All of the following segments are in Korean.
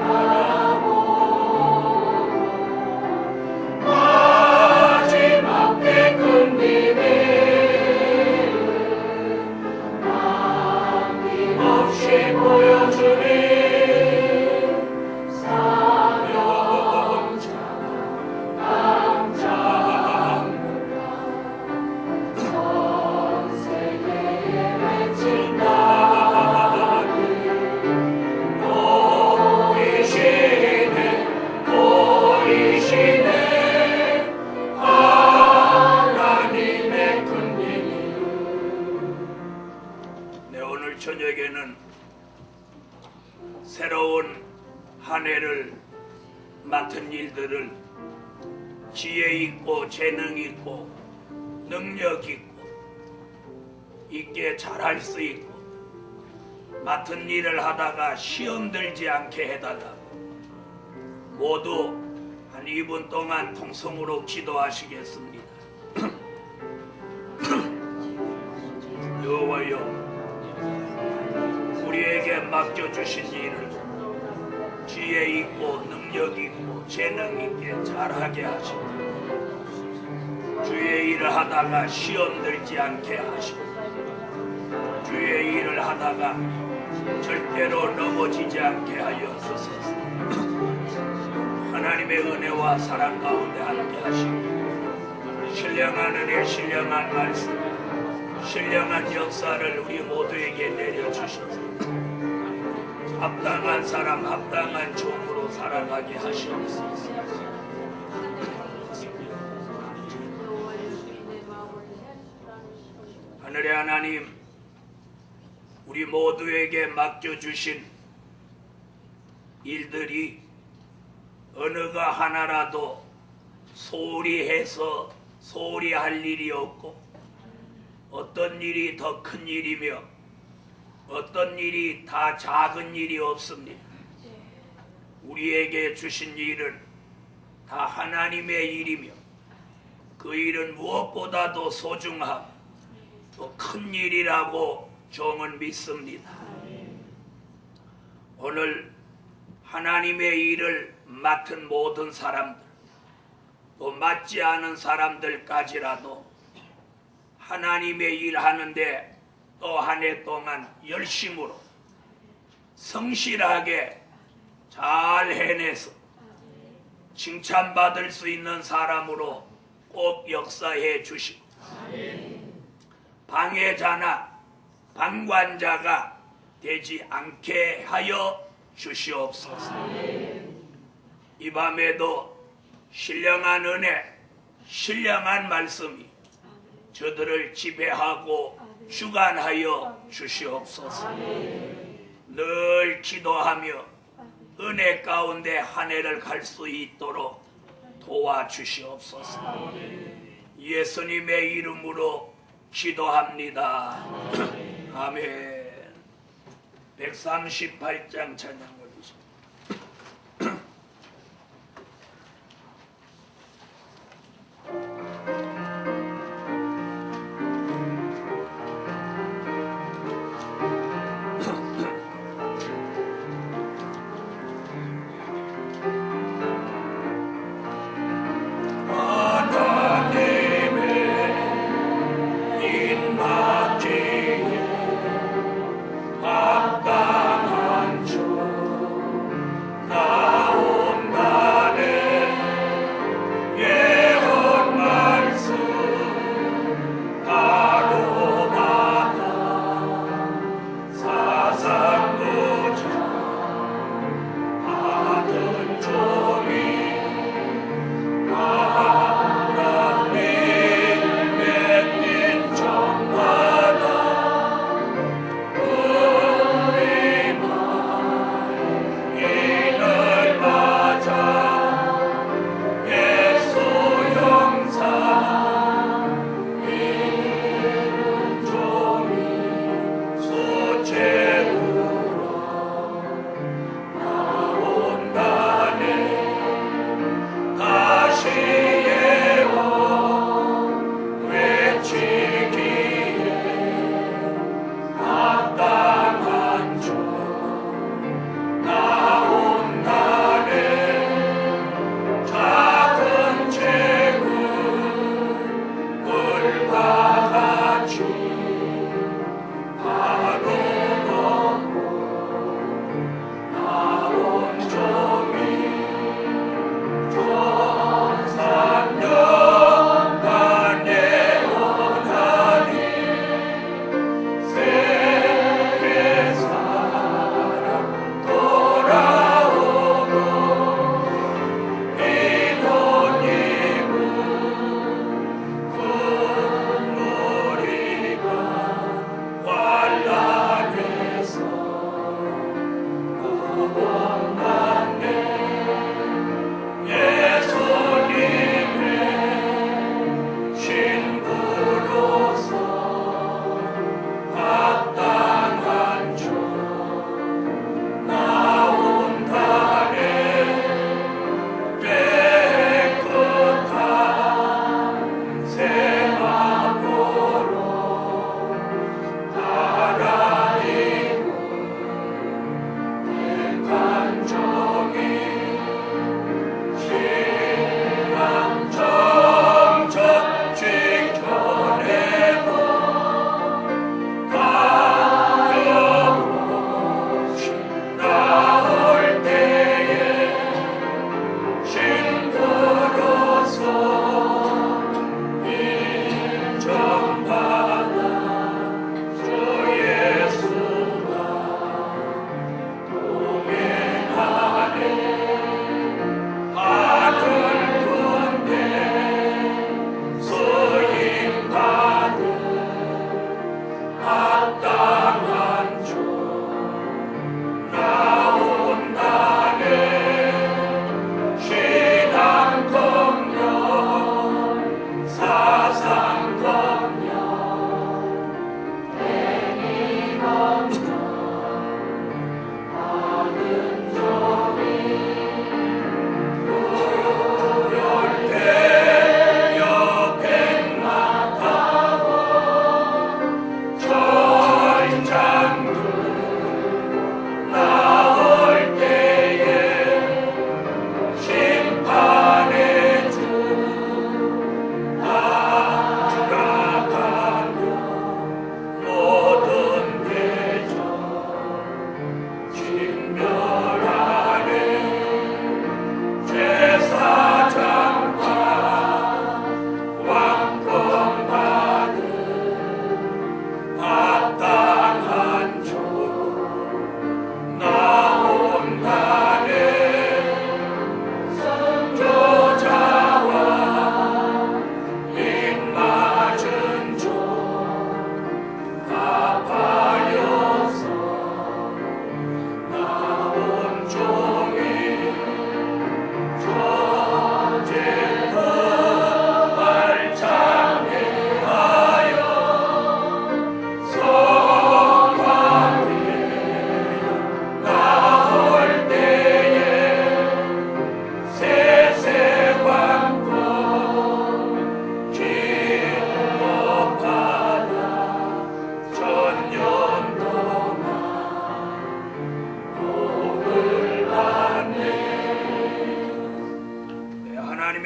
바라보고 어려운 한 해를 맡은 일들을 지혜 있고 재능 있고 능력 있게 잘할 수 있고 맡은 일을 하다가 시험 들지 않게 해달라고 모두 한 2분 동안 통성으로 기도하시겠습니다. 여호와여, 우리에게 맡겨주신 일을 지혜 있고 능력 있고 재능 있게 잘하게 하시고 주의 일을 하다가 시험 들지 않게 하시고 주의 일을 하다가 절대로 넘어지지 않게 하여 주소서. 하나님의 은혜와 사랑 가운데 함께 하시고 신령한 은혜, 신령한 말씀, 신령한 역사를 우리 모두에게 내려주셔서 합당한 사람, 합당한 종으로 살아가게 하시옵소서. 하늘의 하나님, 우리 모두에게 맡겨주신 일들이 어느가 하나라도 소홀히 해서 소홀히 할 일이 없고 어떤 일이 더 큰 일이며 어떤 일이 다 작은 일이 없습니다. 우리에게 주신 일은 다 하나님의 일이며 그 일은 무엇보다도 소중하고 또 큰 일이라고 종은 믿습니다. 오늘 하나님의 일을 맡은 모든 사람들 또 맡지 않은 사람들까지라도 하나님의 일 하는데 또 한 해 동안 열심으로 성실하게 잘 해내서 칭찬받을 수 있는 사람으로 꼭 역사해 주시고 방해자나 방관자가 되지 않게 하여 주시옵소서. 이 밤에도 신령한 은혜, 신령한 말씀이 저들을 지배하고 주관하여 주시옵소서. 늘 기도하며 은혜 가운데 한 해를 갈 수 있도록 도와주시옵소서. 예수님의 이름으로 기도합니다. 아멘. 138장 찬양 올리십니다. 합당한 주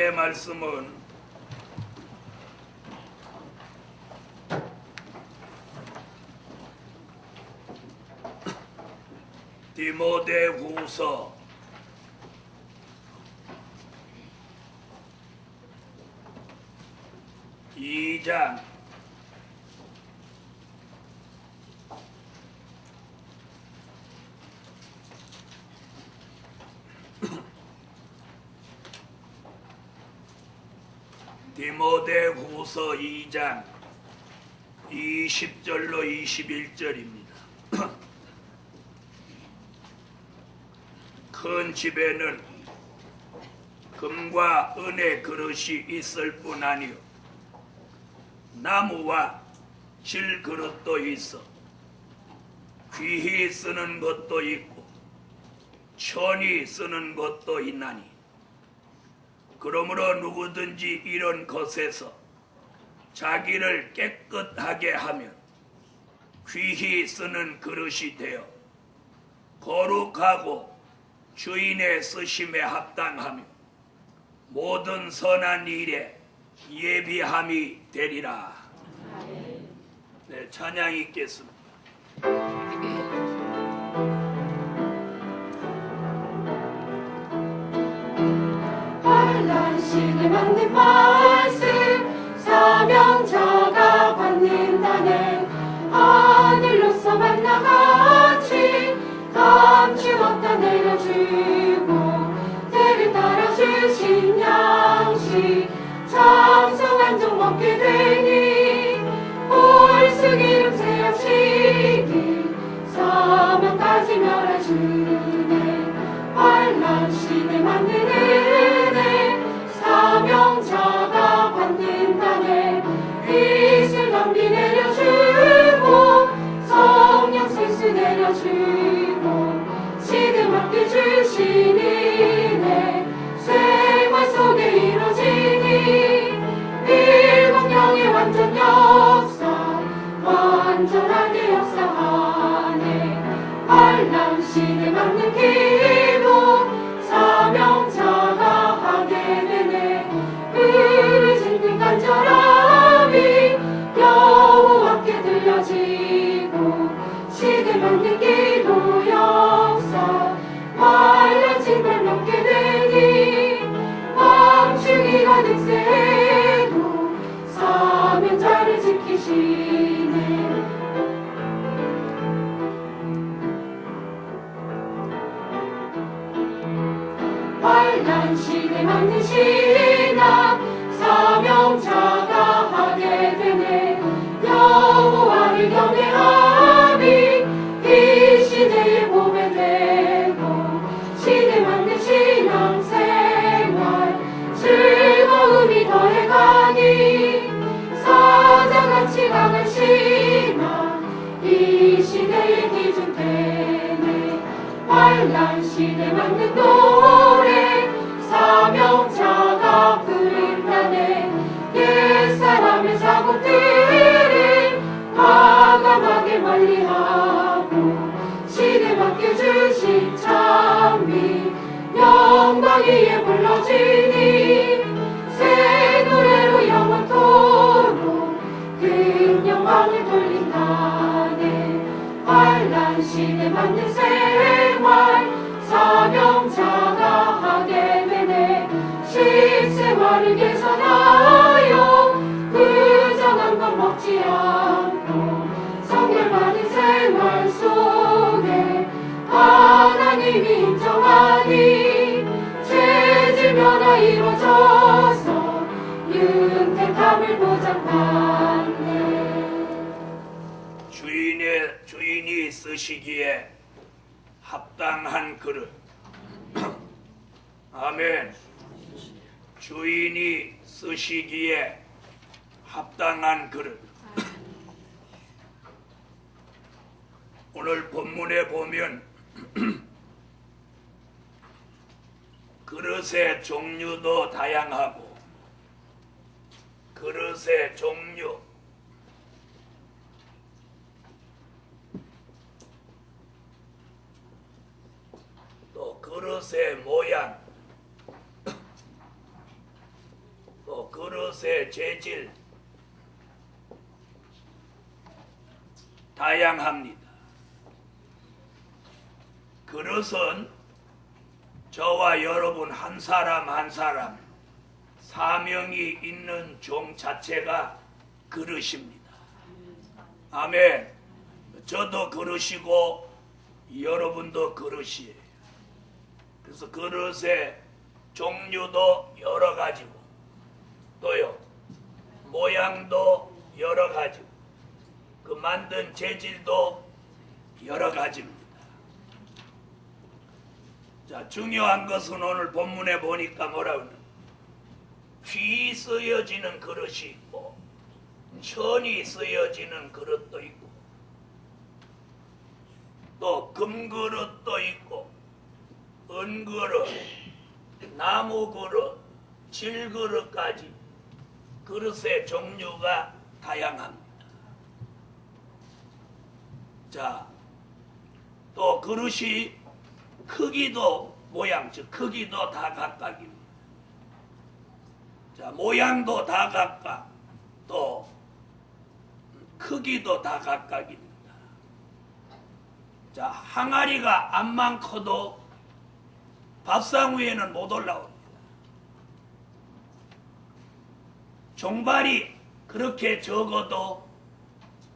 오늘의 말씀은 디모데후서 2장 20절로 21절입니다. 큰 집에는 금과 은의 그릇이 있을 뿐 아니요 나무와 질 그릇도 있어 귀히 쓰는 것도 있고 천히 쓰는 것도 있나니 그러므로 누구든지 이런 것에서 자기를 깨끗하게 하면 귀히 쓰는 그릇이 되어 거룩하고 주인의 쓰심에 합당하며 모든 선한 일에 예비함이 되리라. 네, 찬양 있겠습니다. 환란신에 맞는 말씀 사명자가 받는다네 하늘로서 만나같이 감추었다 내려주고 때를 따라 주신 양식 장성한 종 먹게 되니 볼수 기름 세우시기 사명까지 멸해주네 환란신에 맞는 은혜 사명자가 받는다네 빛을 낭비 내려주고 성령 생수 내려주고 시대 맡겨 주시니 생활 속에 이루어지니 일광령의 완전 역사 완전하게 역사하네 환란신에 맞는 기도 사명자가 하게 되네 부르짖는 간절함이 여호와께 들려지고 시대 맞는 기도 역사 환란진 걸 넘게 되니 밤중이 가득 새도 사명자를 지키시네 환란신에 맞는 신앙 사명자가 하게 되네 여호와를 경외함이 이 시대의 보배 되고 시대 맞는 신앙생활 즐거움이 더해가니 사자같이 강한 신앙 이 시대의 기준 되네 환란신에 맞는 노래 사명자가 부른다네 옛사람의 자국들을 과감하게 멀리하고 시대 맡겨주신 찬미 영광 위에 불러지니 새 노래로 영원토록 그 영광을 돌린다네 환란신에 맞는 생활 사명자가 하게 되네 식생활을 개선하여 부정한 것 먹지 않고 성결받은 생활 속에 하나님이 인정하니 죄질 변화 이루어져서 윤택함을 보장받네 주인이 쓰시기에 합당한 그릇. 아멘. 주인이 쓰시기에 합당한 그릇. 오늘 본문에 보면 그릇의 종류도 다양하고 그릇의 종류 또 그릇의 모양 그릇의 재질 다양합니다. 그릇은 저와 여러분 한 사람 한 사람 사명이 있는 종 자체가 그릇입니다. 아멘. 저도 그릇이고 여러분도 그릇이에요. 그래서 그릇의 종류도 여러 가지고 또요 모양도 여러 가지고 그 만든 재질도 여러 가지입니다. 자, 중요한 것은 오늘 본문에 보니까 뭐라고 하냐, 귀 쓰여지는 그릇이 있고 천이 쓰여지는 그릇도 있고 또 금그릇도 있고 은그릇, 나무그릇, 질그릇까지 그릇의 종류가 다양합니다. 자, 또 그릇이 크기도 모양, 즉 크기도 다 각각입니다. 자, 모양도 다 각각, 또 크기도 다 각각입니다. 자, 항아리가 암만 커도 밥상 위에는 못 올라옵니다. 종발이 그렇게 적어도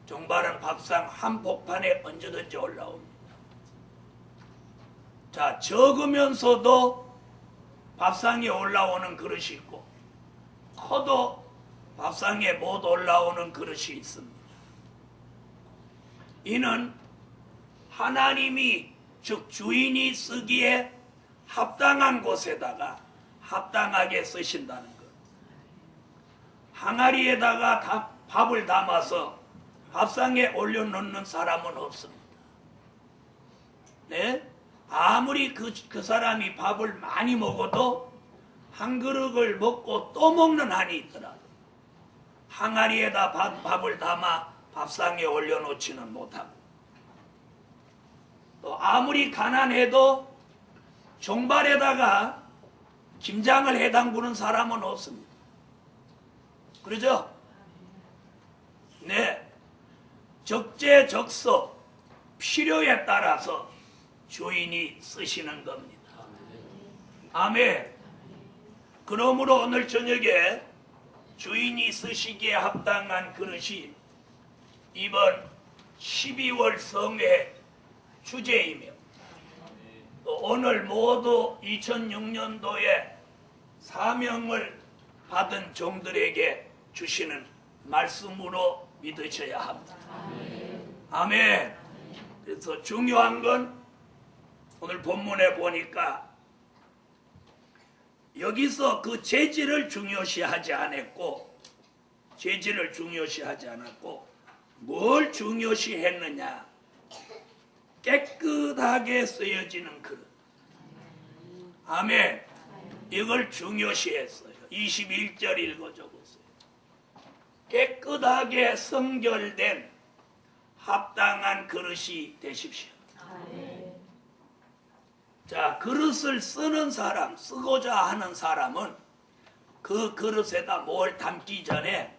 종발은 밥상 한복판에 언제든지 올라옵니다. 자, 적으면서도 밥상에 올라오는 그릇이 있고 커도 밥상에 못 올라오는 그릇이 있습니다. 이는 하나님이 즉 주인이 쓰기에 합당한 곳에다가 합당하게 쓰신다는 것. 항아리에다가 밥을 담아서 밥상에 올려놓는 사람은 없습니다. 네? 아무리 그 사람이 밥을 많이 먹어도 한 그릇을 먹고 또 먹는 한이 있더라도 항아리에다 밥을 담아 밥상에 올려놓지는 못합니다. 또 아무리 가난해도 종발에다가 김장을 해담그는 사람은 없습니다. 그러죠? 네. 적재적소 필요에 따라서 주인이 쓰시는 겁니다. 아멘. 그러므로 오늘 저녁에 주인이 쓰시기에 합당한 그릇이 이번 12월 성회 주제이며 또 오늘 모두 2006년도에 사명을 받은 종들에게 주시는 말씀으로 믿으셔야 합니다. 아멘. 그래서 중요한 건 오늘 본문에 보니까 여기서 그 재질을 중요시하지 않았고 뭘 중요시했느냐, 깨끗하게 쓰여지는 그릇. 아멘. 이걸 중요시했어요. 21절 읽어줘보세요. 깨끗하게 성결된 합당한 그릇이 되십시오. 자, 그릇을 쓰는 사람, 쓰고자 하는 사람은 그 그릇에다 뭘 담기 전에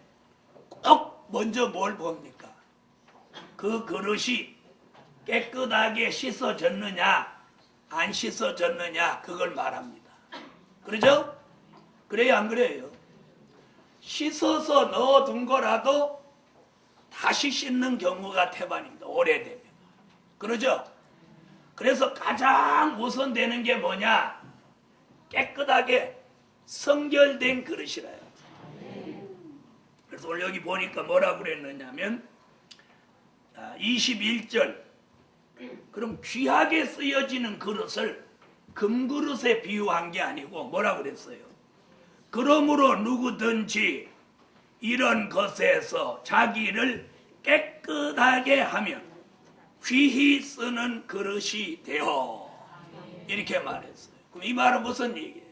꼭 먼저 뭘 봅니까? 그 그릇이 깨끗하게 씻어졌느냐 안 씻어졌느냐 그걸 말합니다. 그러죠? 그래요 안 그래요? 씻어서 넣어둔 거라도 다시 씻는 경우가 태반입니다. 오래되면. 그러죠? 그래서 가장 우선되는 게 뭐냐? 깨끗하게 성결된 그릇이라요. 그래서 오늘 여기 보니까 뭐라고 그랬느냐면 21절, 그럼 귀하게 쓰여지는 그릇을 금그릇에 비유한 게 아니고 뭐라고 그랬어요? 그러므로 누구든지 이런 것에서 자기를 깨끗하게 하면 귀히 쓰는 그릇이 되어, 이렇게 말했어요. 그럼 이 말은 무슨 얘기예요?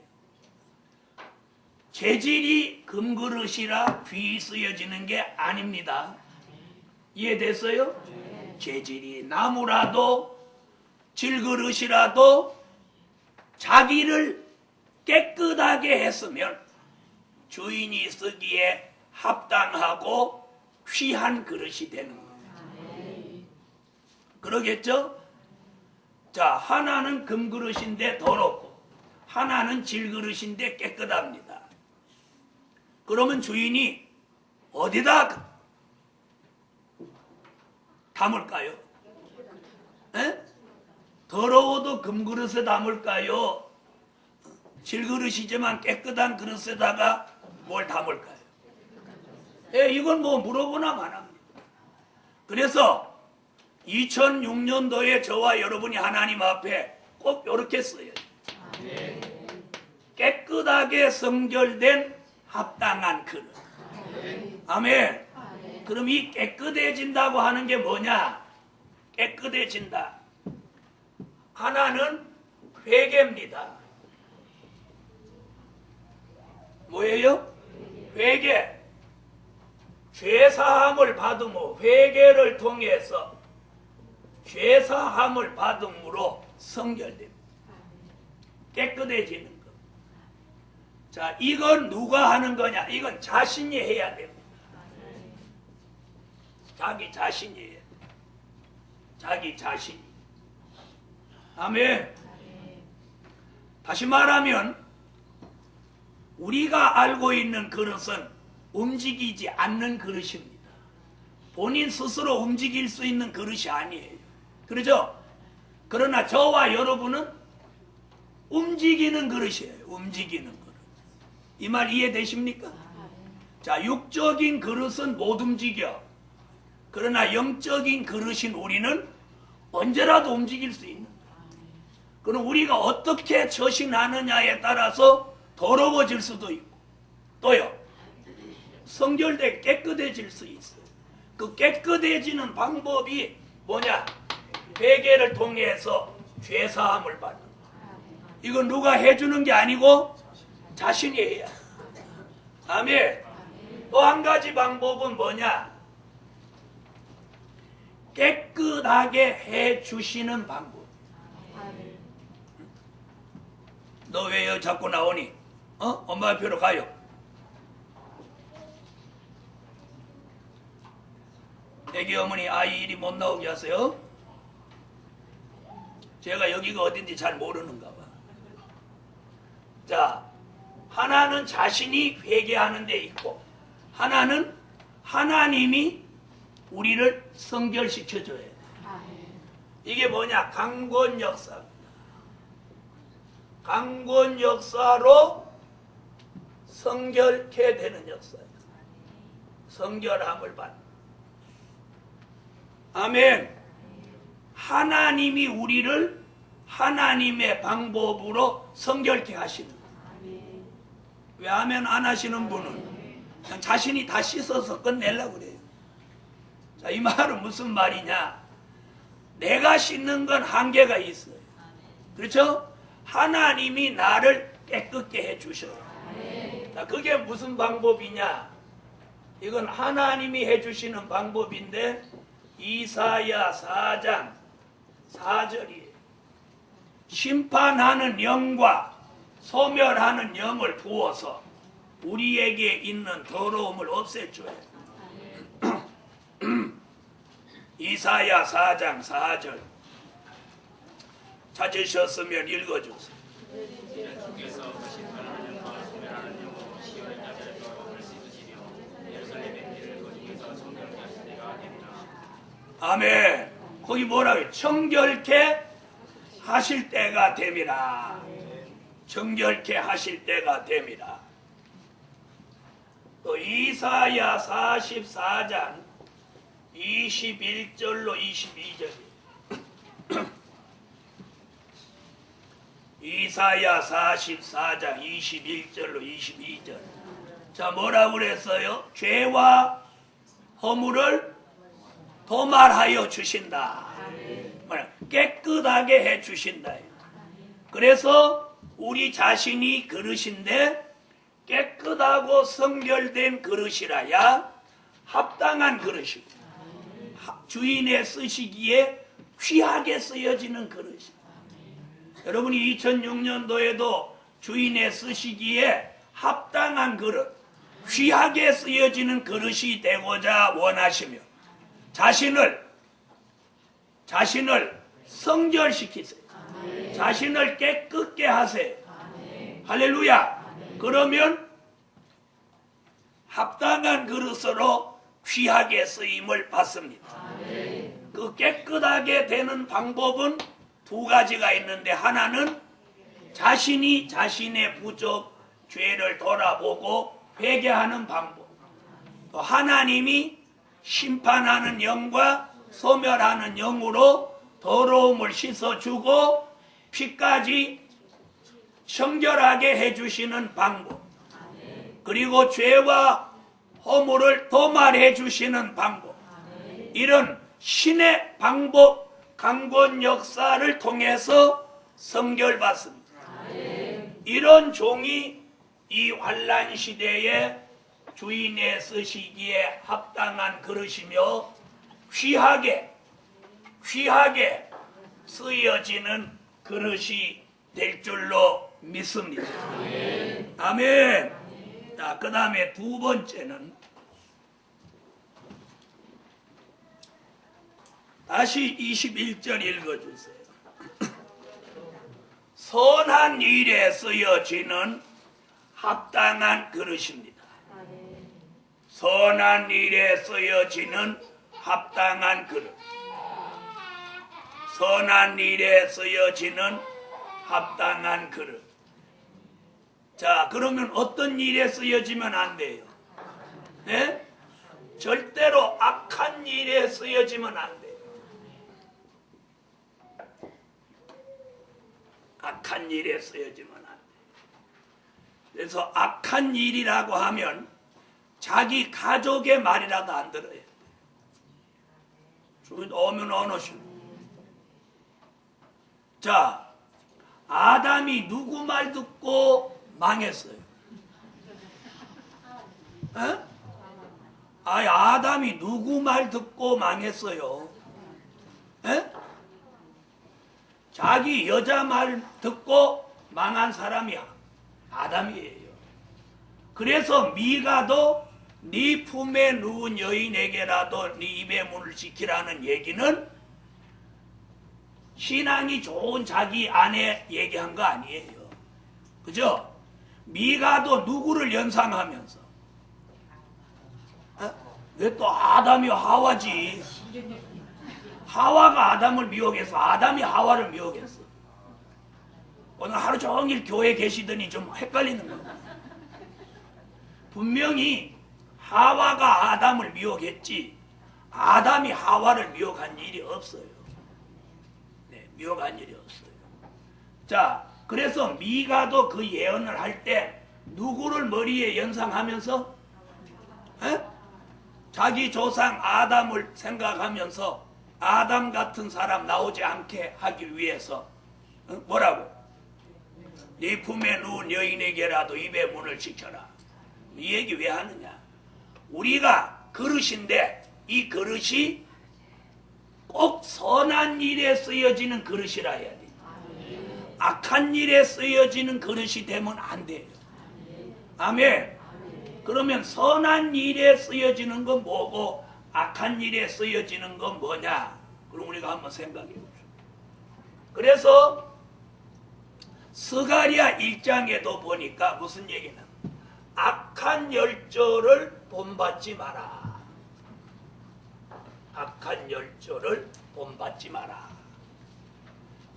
재질이 금그릇이라 귀히 쓰여지는 게 아닙니다. 이해됐어요? 재질이 나무라도 질그릇이라도 자기를 깨끗하게 했으면 주인이 쓰기에 합당하고 귀한 그릇이 되는 거예요. 그러겠죠? 자, 하나는 금그릇인데 더럽고 하나는 질그릇인데 깨끗합니다. 그러면 주인이 어디다 담을까요? 에? 더러워도 금그릇에 담을까요? 질그릇이지만 깨끗한 그릇에다가 뭘 담을까요? 이건 뭐 물어보나 마나입니다. 그래서 2006년도에 저와 여러분이 하나님 앞에 꼭 이렇게 써요. 깨끗하게 성결된 합당한 그릇. 아멘. 그럼 이 깨끗해진다고 하는 게 뭐냐? 깨끗해진다. 하나는 회개입니다. 뭐예요? 회개. 죄사함을 받음으로, 회개를 통해서 죄사함을 받음으로 성결됩니다. 깨끗해지는 것. 자, 이건 누가 하는 거냐? 이건 자신이 해야 됩니다. 자기 자신이 해야 돼요. 자기 자신이. 아멘. 다시 말하면 우리가 알고 있는 그릇은 움직이지 않는 그릇입니다. 본인 스스로 움직일 수 있는 그릇이 아니에요. 그렇죠? 그러나 저와 여러분은 움직이는 그릇이에요. 움직이는 그릇. 이 말 이해되십니까? 자, 육적인 그릇은 못 움직여. 그러나 영적인 그릇인 우리는 언제라도 움직일 수 있는 거예요. 그럼 우리가 어떻게 처신하느냐에 따라서 더러워질 수도 있고, 또요, 성결돼 깨끗해질 수 있어요. 그 깨끗해지는 방법이 뭐냐? 회개를 통해서 죄사함을 받는 거예요. 이건 누가 해주는 게 아니고 자신이 해야. 아멘. 또 한 가지 방법은 뭐냐? 깨끗하게 해주시는 방법. 너 왜 여기 자꾸 나오니? 엄마 옆으로 가요. 애기 어머니 아이 이리 못 나오게 하세요. 제가 여기가 어딘지 잘 모르는가 봐. 자, 하나는 자신이 회개하는 데 있고, 하나는 하나님이 우리를 성결시켜줘야 돼. 이게 뭐냐? 강권 역사입니다. 강권 역사로 성결케 되는 역사예요. 성결함을 받는. 아멘. 하나님이 우리를 하나님의 방법으로 성결케 하시는 거예요. 왜 아멘 안 하시는 분은 그냥 자신이 다 씻어서 끝내려고 그래요. 자, 이 말은 무슨 말이냐? 내가 씻는 건 한계가 있어요. 그렇죠? 하나님이 나를 깨끗게 해주셔요. 자, 그게 무슨 방법이냐? 이건 하나님이 해주시는 방법인데 이사야 4장 4절이에요. 심판하는 영과 소멸하는 영을 부어서 우리에게 있는 더러움을 없애줘요. 이사야 4장 4절 찾으셨으면 읽어주세요. 아멘. 거기 뭐라고요? 청결케 하실 때가 됨이라. 청결케 하실 때가 됨이라. 또 이사야 44장 21절로 22절. 이사야 44장 21절로 22절. 자, 뭐라고 그랬어요? 죄와 허물을 도말하여 주신다. 깨끗하게 해 주신다. 그래서 우리 자신이 그릇인데 깨끗하고 성결된 그릇이라야 합당한 그릇이고 주인의 쓰시기에 귀하게 쓰여지는 그릇이. 여러분이 2006년도에도 주인의 쓰시기에 합당한 그릇, 귀하게 쓰여지는 그릇이 되고자 원하시며 자신을 성결시키세요. 자신을 깨끗게 하세요. 할렐루야. 그러면 합당한 그릇으로 귀하게 쓰임을 받습니다. 그 깨끗하게 되는 방법은 두 가지가 있는데, 하나는 자신이 자신의 부족, 죄를 돌아보고 회개하는 방법, 또 하나님이 심판하는 영과 소멸하는 영으로 더러움을 씻어주고 피까지 청결하게 해주시는 방법, 그리고 죄와 허물을 도말해 주시는 방법, 이런 신의 방법, 강권 역사를 통해서 성결받습니다. 이런 종이 이 환난 시대에 주인의 쓰시기에 합당한 그릇이며 귀하게 쓰여지는 그릇이 될 줄로 믿습니다. 아멘. 자, 그 다음에 두 번째는 다시 21절 읽어주세요. 선한 일에 쓰여지는 합당한 그릇입니다. 선한 일에 쓰여지는 합당한 그릇. 선한 일에 쓰여지는 합당한 그릇. 자, 그러면 어떤 일에 쓰여지면 안 돼요? 네? 절대로 악한 일에 쓰여지면 안 돼요. 악한 일에 쓰여지면 안 돼요. 그래서 악한 일이라고 하면 자기 가족의 말이라도 안 들어요. 주인 오면 안 오시고. 자, 아담이 누구 말 듣고 망했어요? 아담이 누구 말 듣고 망했어요? 자기 여자 말 듣고 망한 사람이 아담이에요. 그래서 미가도 네 품에 누운 여인에게라도 네 입의 문을 지키라는 얘기는 신앙이 좋은 자기 아내 얘기한 거 아니에요. 그죠? 미가도 누구를 연상하면서, 왜 또 아담이 하와지? 하와가 아담을 미혹해서 아담이 하와를 미혹했어. 오늘 하루 종일 교회 계시더니 좀 헷갈리는 거야. 분명히 하와가 아담을 미혹했지 아담이 하와를 미혹한 일이 없어요. 네, 미혹한 일이 없어요. 자, 그래서 미가도 그 예언을 할 때 누구를 머리에 연상하면서 자기 조상 아담을 생각하면서 아담 같은 사람 나오지 않게 하기 위해서 뭐라고? 네 품에 누운 여인에게라도 입의 문을 지켜라. 이 얘기 왜 하느냐? 우리가 그릇인데 이 그릇이 꼭 선한 일에 쓰여지는 그릇이라 해야 돼. 악한 일에 쓰여지는 그릇이 되면 안 돼요. 아멘. 그러면 선한 일에 쓰여지는 건 뭐고 악한 일에 쓰여지는 건 뭐냐? 그럼 우리가 한번 생각해 보죠. 그래서 스가랴 1장에도 보니까 무슨 얘기는? 악한 열조를 본받지 마라. 악한 열조를 본받지 마라.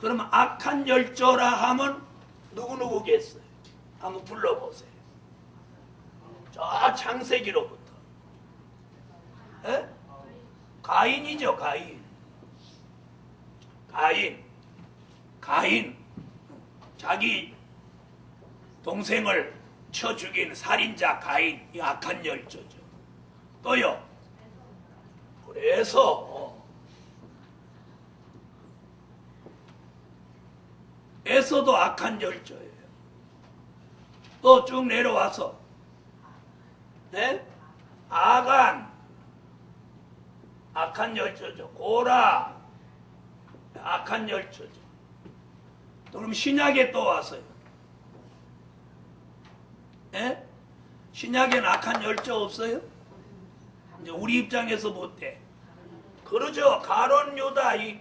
그러면 악한 열조라 하면 누구누구겠어요? 한번 불러보세요. 저 창세기로부터. 가인이죠, 가인. 가인. 자기 동생을 쳐 죽인 살인자 가인, 이 악한 열조죠. 또요. 그래서 에서도 악한 열조예요. 또 쭉 내려와서 아간 악한 열조죠. 고라 악한 열조죠. 또 그럼 신약에 또 왔어요. 신약에는 악한 열조 없어요? 이제 우리 입장에서 볼 때 그러죠. 가룟 유다 이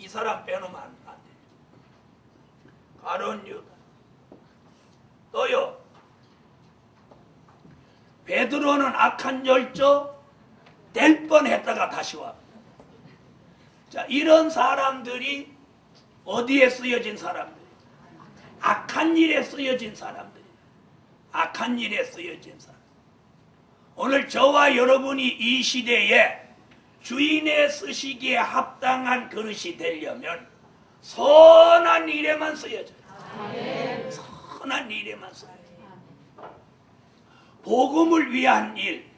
사람 빼놓으면 안 돼. 가룟 유다. 또요. 베드로는 악한 열조 될 뻔했다가 다시 와. 자, 이런 사람들이 어디에 쓰여진 사람들? 악한 일에 쓰여진 사람들. 악한 일에 쓰여진 사람. 오늘 저와 여러분이 이 시대에 주인의 쓰시기에 합당한 그릇이 되려면 선한 일에만 쓰여져요. 선한 일에만 쓰여져요. 복음을 위한 일,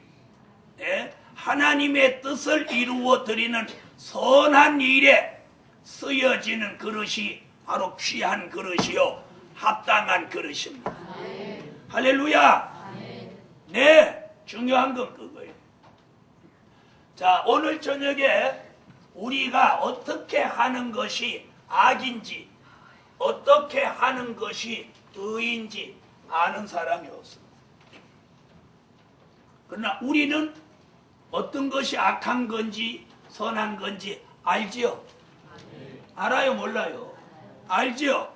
하나님의 뜻을 이루어 드리는 선한 일에 쓰여지는 그릇이 바로 귀한 그릇이요 합당한 그릇입니다. 할렐루야. 네, 중요한 건 그거예요. 자, 오늘 저녁에 우리가 어떻게 하는 것이 악인지 어떻게 하는 것이 의인지 아는 사람이 없습니다. 그러나 우리는 어떤 것이 악한 건지 선한 건지 알지요? 알아요? 몰라요? 알지요?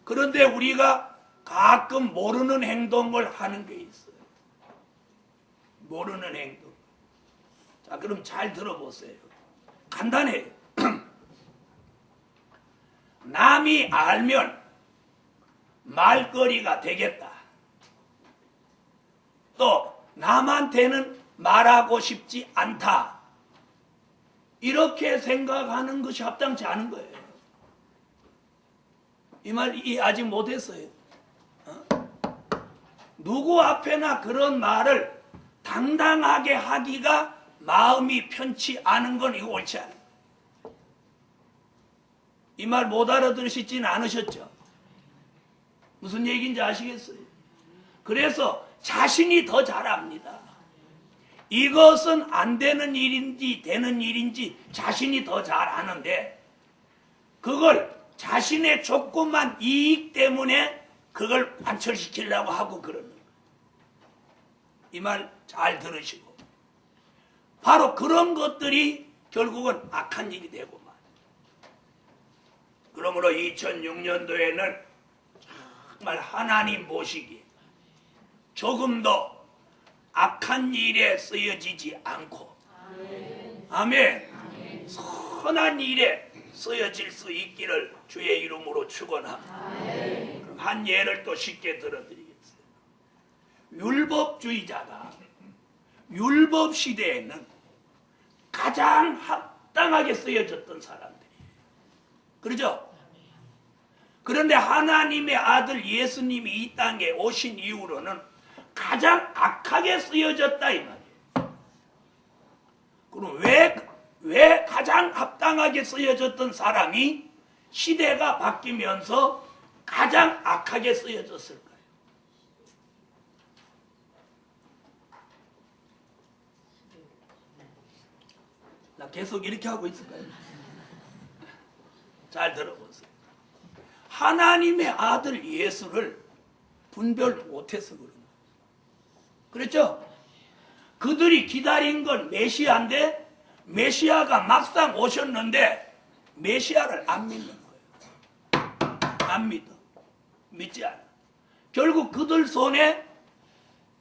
그런데 우리가 가끔 모르는 행동을 하는 게 있어요. 모르는 행동. 자, 그럼 잘 들어보세요. 간단해요. 남이 알면 말거리가 되겠다. 또 남한테는 말하고 싶지 않다. 이렇게 생각하는 것이 합당치 않은 거예요. 이 말 아직 못했어요. 누구 앞에나 그런 말을 당당하게 하기가 마음이 편치 않은 건 이거 옳지 않아요. 이 말 못 알아들으시지는 않으셨죠? 무슨 얘기인지 아시겠어요? 그래서 자신이 더 잘 압니다. 이것은 안 되는 일인지 되는 일인지 자신이 더 잘 아는데 그걸 자신의 조그만 이익 때문에 그걸 관철시키려고 하고 그러는 거예요. 이 말 잘 들으시고 바로 그런 것들이 결국은 악한 일이 되고 말이에요. 그러므로 2006년도에는 정말 하나님 보시기에 조금 더 악한 일에 쓰여지지 않고 아멘. 선한 일에 쓰여질 수 있기를 주의 이름으로 축원합니다. 그럼 한 예를 또 쉽게 들어드리겠습니다. 율법주의자가 율법 시대에는 가장 합당하게 쓰여졌던 사람들이에요. 그렇죠? 그런데 하나님의 아들 예수님이 이 땅에 오신 이후로는 가장 악하게 쓰여졌다 이 말이에요. 그럼 왜 가장 합당하게 쓰여졌던 사람이 시대가 바뀌면서 가장 악하게 쓰여졌을까요? 나 계속 이렇게 하고 있을까요? 잘 들어보세요. 하나님의 아들 예수를 분별 못해서 그런 거예요. 그렇죠? 그들이 기다린 건 메시아인데 메시아가 막상 오셨는데 메시아를 안 믿는 거예요. 안 믿어. 믿지 않아. 결국 그들 손에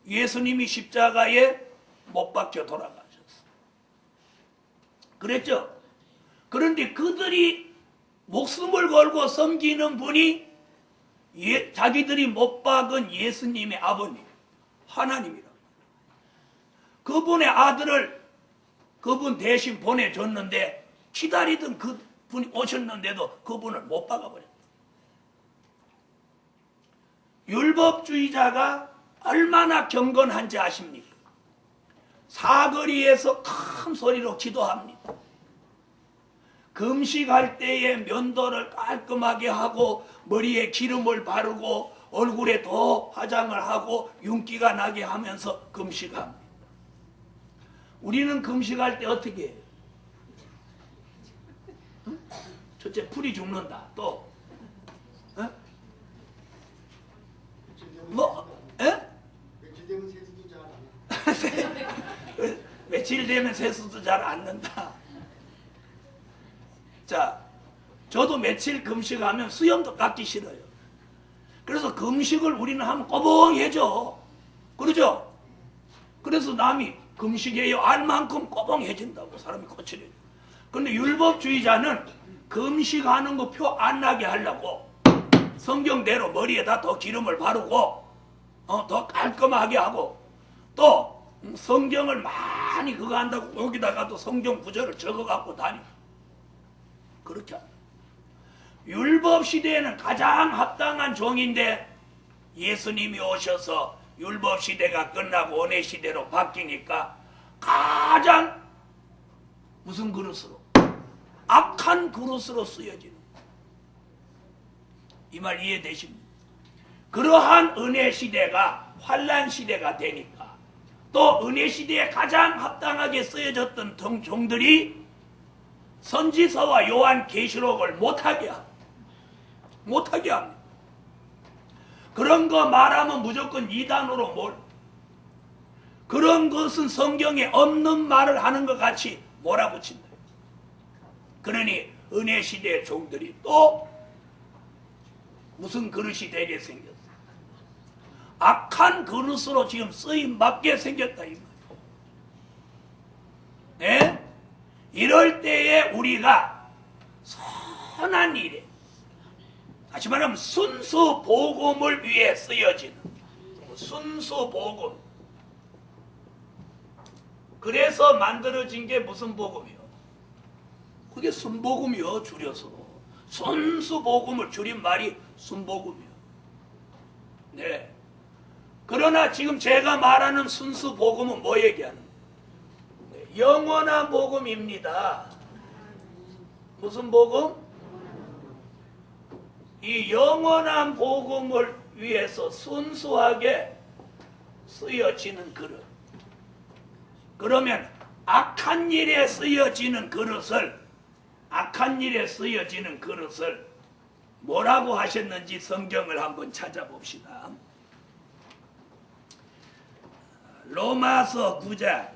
예수님이 십자가에 못 박혀 돌아가셨어. 그랬죠? 그런데 그들이 목숨을 걸고 섬기는 분이 자기들이 못 박은 예수님의 아버님, 하나님이라고. 그분의 아들을 그분 대신 보내줬는데 기다리던 그분이 오셨는데도 그분을 못 박아버렸다. 율법주의자가 얼마나 경건한지 아십니까? 사거리에서 큰 소리로 기도합니다. 금식할 때에 면도를 깔끔하게 하고 머리에 기름을 바르고 얼굴에 더 화장을 하고 윤기가 나게 하면서 금식합니다. 우리는 금식할 때 어떻게 해요? 첫째 풀이 죽는다. 또 뭐? 에? 며칠 되면 세수 며칠 되면 세수도 잘 안 난다. 자, 저도 며칠 금식하면 수염도 깎기 싫어요. 그래서 금식을 우리는 하면 꼬봉해져. 그러죠? 그래서 남이 금식해요 알 만큼 꼬봉해진다고 사람이 거칠어요. 근데 율법주의자는 금식하는 거 표 안 나게 하려고 성경대로 머리에다 더 기름을 바르고 더 깔끔하게 하고 또 성경을 많이 그거 한다고 여기다가도 성경 구절을 적어갖고 다니고 그렇게 합니다. 율법시대에는 가장 합당한 종인데 예수님이 오셔서 율법시대가 끝나고 은혜시대로 바뀌니까 가장 무슨 그릇으로? 악한 그릇으로 쓰여지는 이 말 이해되십니까? 그러한 은혜시대가 환란시대가 되니까 또 은혜시대에 가장 합당하게 쓰여졌던 종들이 선지서와 요한계시록을 못하게 합니다. 그런 거 말하면 무조건 이단으로 그런 것은 성경에 없는 말을 하는 것 같이 몰아붙인다. 그러니 은혜시대의 종들이 또 무슨 그릇이 되게 생겼어. 악한 그릇으로 지금 쓰임받게 생겼다 이 말이에요. 네? 이럴 때에 우리가 선한 일에 다시 말하면 순수 복음을 위해 쓰여지는 순수 복음. 그래서 만들어진 게 무슨 복음이요? 그게 순복음이요. 줄여서 순수 복음을 줄인 말이 순복음이요. 네. 그러나 지금 제가 말하는 순수 복음은 뭐 얘기하는 거예요? 네. 영원한 복음입니다. 무슨 복음? 이 영원한 복음을 위해서 순수하게 쓰여지는 그릇. 그러면 악한 일에 쓰여지는 그릇을 뭐라고 하셨는지 성경을 한번 찾아봅시다. 로마서 9장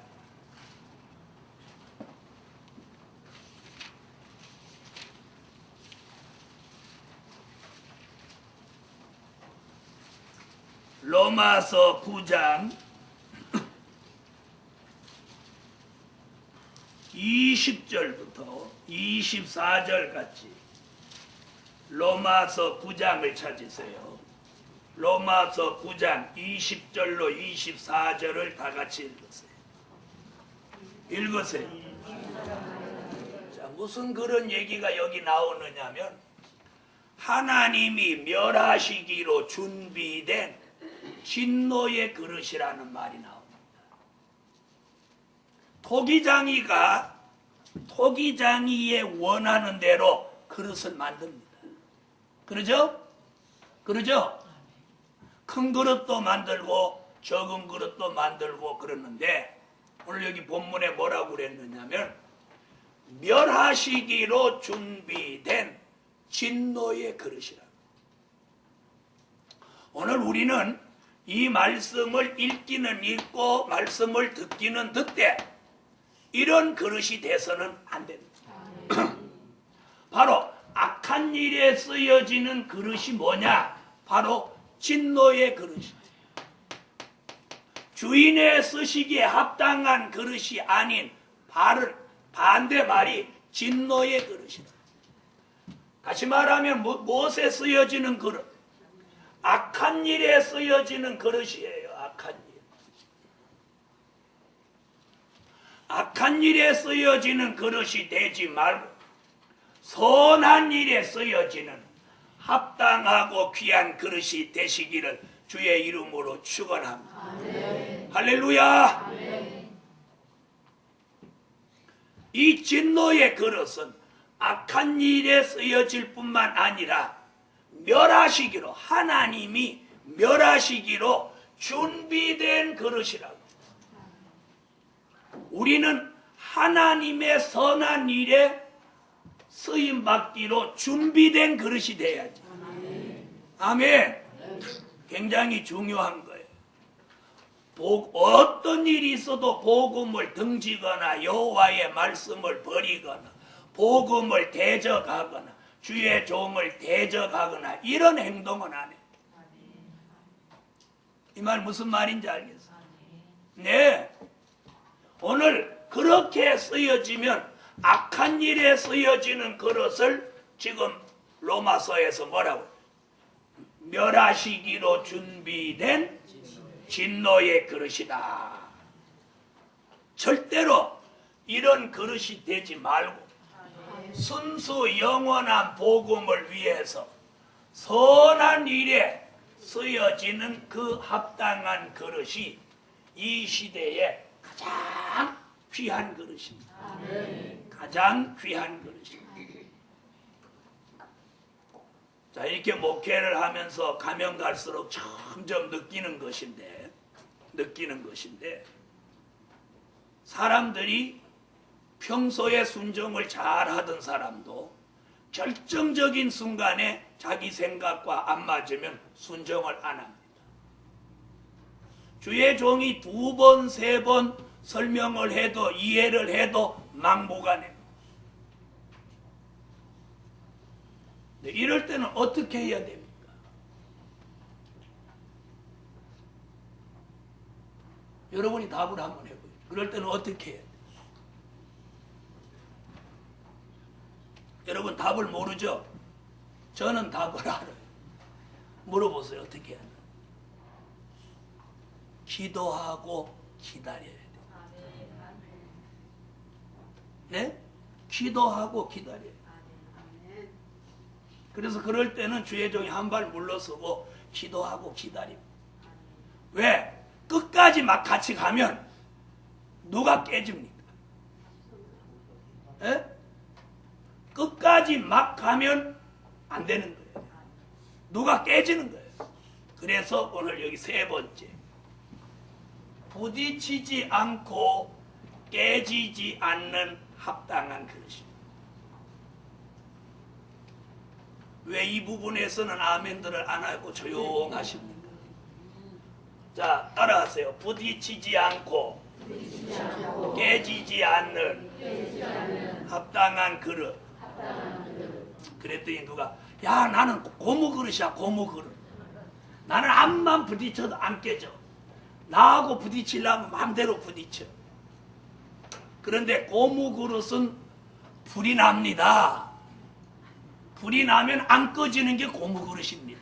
로마서 9장 20절부터 24절까지 로마서 9장을 찾으세요. 로마서 9장 20절로 24절을 다 같이 읽으세요. 자, 무슨 그런 얘기가 여기 나오느냐면 하나님이 멸하시기로 준비된 진노의 그릇이라는 말이 나옵니다. 토기장이의 원하는 대로 그릇을 만듭니다. 그러죠? 큰 그릇도 만들고 적은 그릇도 만들고 그러는데 오늘 여기 본문에 뭐라고 그랬느냐면 멸하시기로 준비된 진노의 그릇이라. 오늘 우리는 이 말씀을 읽기는 읽고 말씀을 듣기는 듣되 이런 그릇이 돼서는 안 됩니다. 바로 악한 일에 쓰여지는 그릇이 뭐냐? 바로 진노의 그릇이다. 주인의 쓰시기에 합당한 그릇이 아닌 반대 말이 진노의 그릇이다. 다시 말하면 무엇에 쓰여지는 그릇? 악한 일에 쓰여지는 그릇이에요. 악한 일에 쓰여지는 그릇이 되지 말고 선한 일에 쓰여지는 합당하고 귀한 그릇이 되시기를 주의 이름으로 축원합니다. 아멘. 할렐루야. 아멘. 이 진노의 그릇은 악한 일에 쓰여질 뿐만 아니라 멸하시기로 하나님이 멸하시기로 준비된 그릇이라고. 우리는 하나님의 선한 일에 쓰임받기로 준비된 그릇이 돼야지. 아멘. 굉장히 중요한 거예요. 어떤 일이 있어도 복음을 등지거나 여호와의 말씀을 버리거나 복음을 대적하거나 주의 종을 대적하거나 이런 행동은 안 해. 이 말 무슨 말인지 알겠어요? 네. 오늘 그렇게 쓰여지면 악한 일에 쓰여지는 그릇을 지금 로마서에서 뭐라고? 멸하시기로 준비된 진노의 그릇이다. 절대로 이런 그릇이 되지 말고 순수 영원한 복음을 위해서 선한 일에 쓰여지는 그 합당한 그릇이 이 시대에 가장 귀한 그릇입니다. 가장 귀한 그릇입니다. 자, 이렇게 목회를 하면서 가면 갈수록 점점 느끼는 것인데 사람들이 평소에 순종을 잘 하던 사람도 결정적인 순간에 자기 생각과 안 맞으면 순종을 안 합니다. 주의 종이 2번, 3번 설명을 해도 이해를 해도 망보가 냅니다. 이럴 때는 어떻게 해야 됩니까? 여러분이 답을 한번 해보세요. 그럴 때는 어떻게 해야 돼요? 여러분 답을 모르죠? 저는 답을 알아요. 물어보세요. 어떻게 해야 돼요? 기도하고 기다려야 돼요. 네? 기도하고 기다려야 돼요. 그래서 그럴 때는 주의 종이 한 발 물러서고 기도하고 기다립니다. 왜? 끝까지 막 같이 가면 누가 깨집니까? 에? 끝까지 막 가면 안 되는 거예요. 누가 깨지는 거예요. 그래서 오늘 여기 3번째, 부딪히지 않고 깨지지 않는 합당한 그릇입니다. 왜 이 부분에서는 아멘들을 안 하고 조용하십니까? 자, 따라하세요. 부딪히지 않고 깨지지 않는 합당한 그릇. 그랬더니 누가, 야, 나는 고무 그릇이야, 고무 그릇. 나는 암만 부딪혀도 안 깨져. 나하고 부딪히려면 마음대로 부딪혀. 그런데 고무 그릇은 불이 납니다. 불이 나면 안 꺼지는 게 고무 그릇입니다.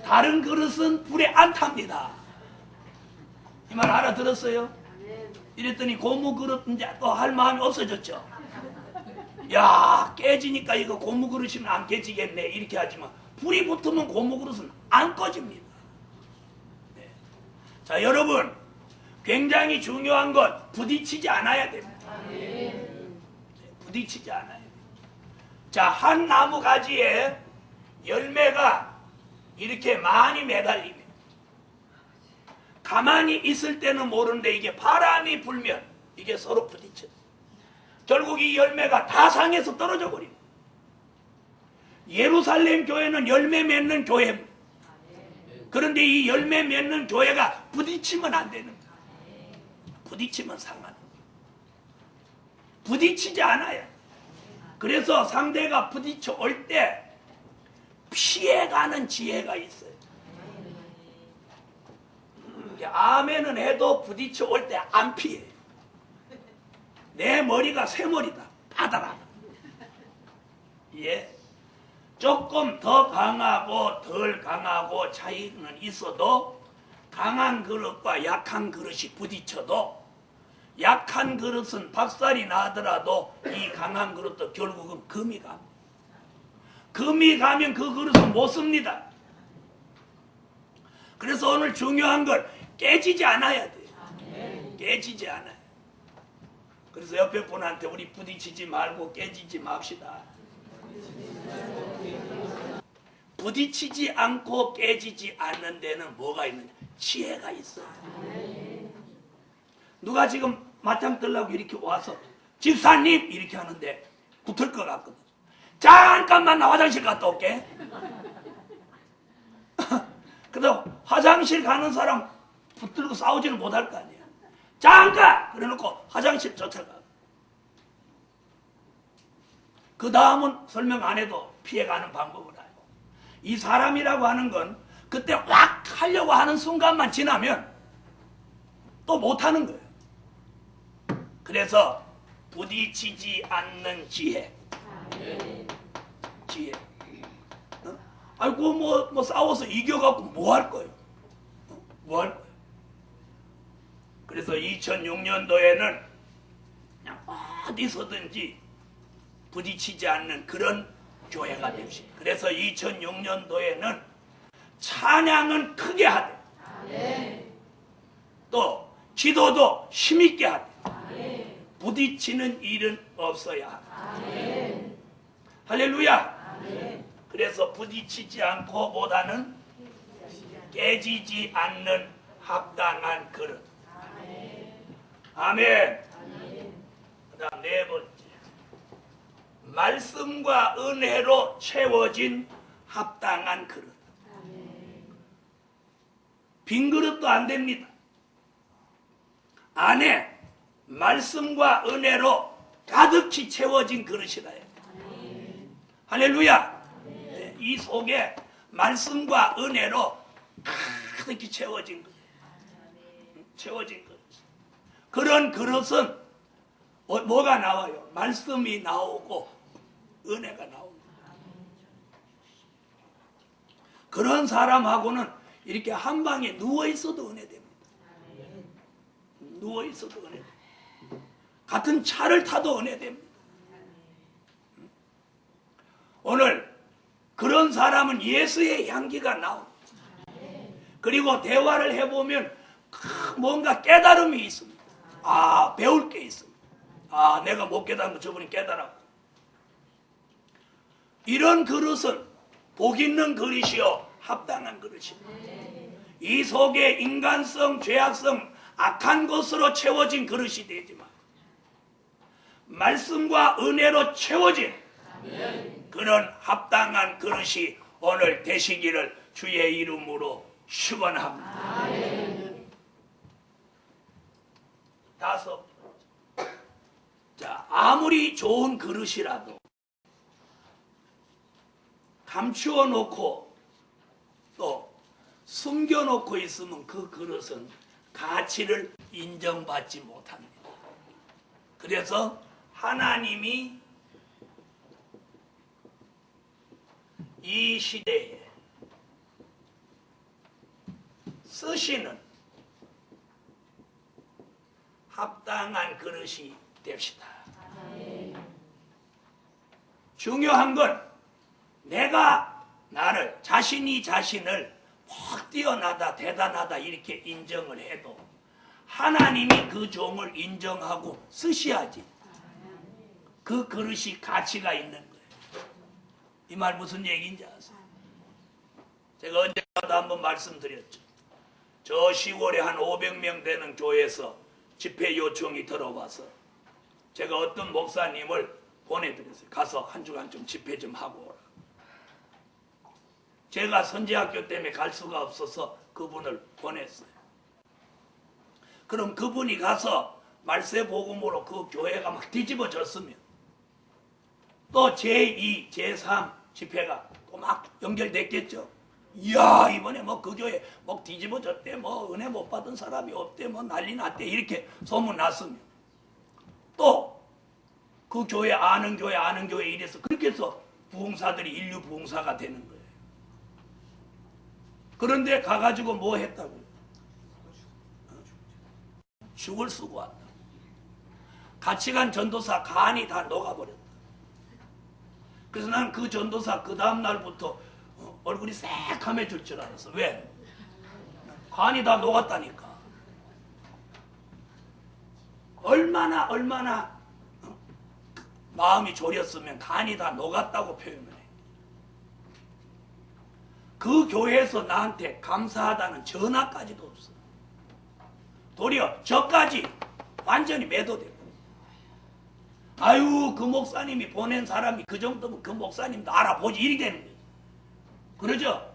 다른 그릇은 불에 안 탑니다. 이 말 알아들었어요? 이랬더니 고무 그릇 이제 또 할 마음이 없어졌죠. 야, 깨지니까 이거 고무 그릇이면 안 깨지겠네 이렇게 하지만 불이 붙으면 고무 그릇은 안 꺼집니다. 네. 자, 여러분, 굉장히 중요한 건 부딪히지 않아야 됩니다. 네, 부딪히지 않아야 됩니다. 자, 한 나무 가지에 열매가 이렇게 많이 매달리면 가만히 있을 때는 모르는데 이게 바람이 불면 이게 서로 부딪혀요. 결국 이 열매가 다 상해서 떨어져 버립니다. 예루살렘 교회는 열매 맺는 교회입니다. 그런데 이 열매 맺는 교회가 부딪히면 안 되는 거예요. 부딪히면 상하는 거예요. 부딪히지 않아요. 그래서 상대가 부딪혀 올 때 피해가는 지혜가 있어요. 아멘은 해도 부딪혀 올 때 안 피해. 내 머리가 쇠머리다. 받아라. 예. 조금 더 강하고 덜 강하고 차이는 있어도 강한 그릇과 약한 그릇이 부딪혀도 약한 그릇은 박살이 나더라도 이 강한 그릇도 결국은 금이 갑니다. 금이 가면 그 그릇은 못 씁니다. 그래서 오늘 중요한 걸 깨지지 않아야 돼요. 깨지지 않아요. 그래서 옆에 분한테 우리 부딪히지 말고 깨지지 맙시다. 부딪히지 않고 깨지지 않는 데는 뭐가 있느냐? 지혜가 있어요. 누가 지금 맞짱 뜨려고 이렇게 와서 집사님 이렇게 하는데 붙을 것 같거든. 잠깐만 나 화장실 갔다 올게. 그 그래서 화장실 가는 사람 붙들고 싸우지는 못할 거 아니야. 잠깐! 그래놓고 화장실 쫓아가. 그 다음은 설명 안 해도 피해가는 방법을 알고. 이 사람이라고 하는 건 그때 확 하려고 하는 순간만 지나면 또 못하는 거예요. 그래서 부딪히지 않는 지혜. 지혜. 아이고 뭐 싸워서 이겨갖고 뭐 할 거예요? 뭐 할 거예요? 그래서 2006년도에는 그냥 어디서든지 부딪히지 않는 그런 교회가 됩시다. 그래서 2006년도에는 찬양은 크게 하되 또 기도도 힘있게 하되 부딪히는 일은 없어야 하다. 할렐루야. 그래서 부딪히지 않고보다는 깨지지 않는 합당한 그릇. 아멘. 그 다음 네 번째, 말씀과 은혜로 채워진 합당한 그릇. 빈 그릇도 안 됩니다. 안에 말씀과 은혜로 가득히 채워진 그릇이라 해요. 할렐루야. 이 속에 말씀과 은혜로 가득히 채워진 것. 채워진 것. 그런 그릇은 뭐가 나와요? 말씀이 나오고 은혜가 나옵니다. 그런 사람하고는 이렇게 한 방에 누워 있어도 은혜 됩니다. 누워 있어도 은혜 됩니다. 같은 차를 타도 은혜 됩니다. 오늘 그런 사람은 예수의 향기가 나옵니다. 그리고 대화를 해보면 뭔가 깨달음이 있습니다. 아, 배울 게 있습니다. 아, 내가 못 깨달은 거 저분이 깨달았고. 이런 그릇은 복 있는 그릇이요 합당한 그릇입니다. 이 속에 인간성, 죄악성, 악한 것으로 채워진 그릇이 되지만 말씀과 은혜로 채워진 그런 합당한 그릇이 오늘 되시기를 주의 이름으로 축원합니다. 다섯, 자, 아무리 좋은 그릇이라도 감추어 놓고 또 숨겨 놓고 있으면 그 그릇은 가치를 인정받지 못합니다. 그래서 하나님이 이 시대에 쓰시는 합당한 그릇이 됩시다. 중요한 건 내가 나를 자신을 막 뛰어나다 대단하다 이렇게 인정을 해도 하나님이 그 종을 인정하고 쓰셔야지 그 그릇이 가치가 있는 거예요. 이 말 무슨 얘기인지 아세요? 제가 언제라도 한번 말씀드렸죠. 저 10월에 한 500명 되는 교회에서 집회 요청이 들어와서 제가 어떤 목사님을 보내드렸어요. 가서 한 주간 좀 집회 좀 하고 오라. 제가 선지학교 때문에 갈 수가 없어서 그분을 보냈어요. 그럼 그분이 가서 말세 복음으로 그 교회가 막 뒤집어졌으면 또 제2, 제3 집회가 또 막 연결됐겠죠. 이야, 이번에 뭐 그 교회 뭐 뒤집어졌대, 뭐 은혜 못 받은 사람이 없대, 뭐 난리 났대 이렇게 소문 났으면 또 그 교회 아는 교회 이래서 그렇게 해서 부흥사들이 인류 부흥사가 되는 거예요. 그런데 가가지고 뭐 했다고요? 죽을 쓰고 왔다. 같이 간 전도사 간이 다 녹아버렸다. 그래서 난 그 전도사 그 다음 날부터 얼굴이 새카매질 줄 알았어. 왜? 간이 다 녹았다니까. 얼마나 마음이 졸였으면 간이 다 녹았다고 표현을 해. 그 교회에서 나한테 감사하다는 전화까지도 없어. 도리어 저까지 완전히 매도되고. 아유, 그 목사님이 보낸 사람이 그 정도면 그 목사님도 알아보지 이리 되는 거예요. 그러죠?